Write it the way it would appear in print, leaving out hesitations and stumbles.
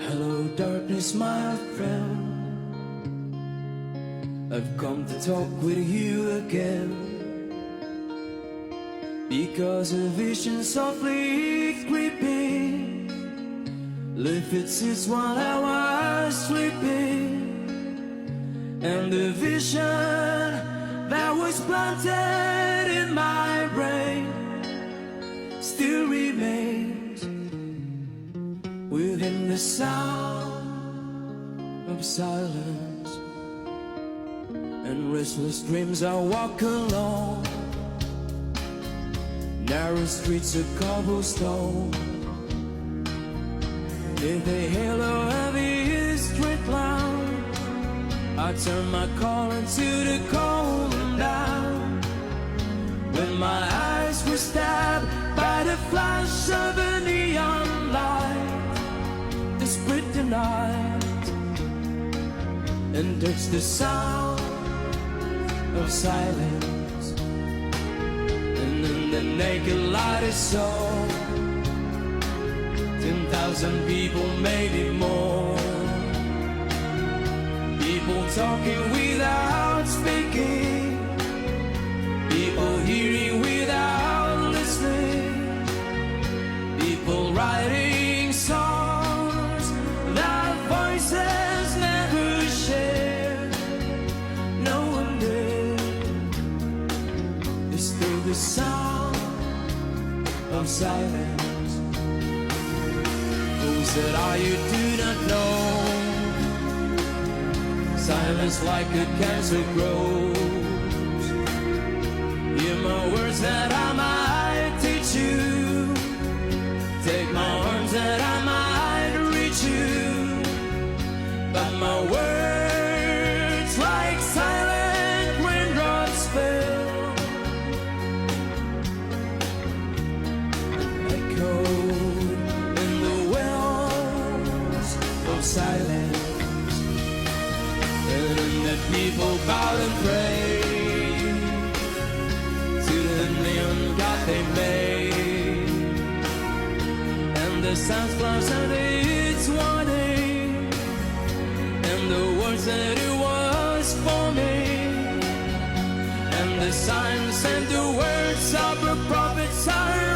Hello, darkness, my old friend. I've come to talk with you again, because a vision softly creeping lifted its while I was sleeping, and the vision that was planted in my brain still remains within the sound of silence. And restless dreams I walk alone, narrow streets of cobblestone, in the halo of the street cloud. I turn my collar to the cold and down, when my eyes were stabbed by the flash of a neon light that split the night and touched the sound of silence. And in the naked light I saw 10,000 people, maybe more, people talking without speaking, people hearing without listening, people writing songs that voices never shared. No one did. It's still the sound of silence. Who's that are you do not know? Silence like a cancer grows. Hear my words that I might teach you, take my arms that I might reach you, but my words like silent raindrops fell, echoed in the wells of silence. And the people bowed and prayed to the neon god they made, and the sounds sounded its warning, and the words that it was forming, and the signs and the words of the prophets are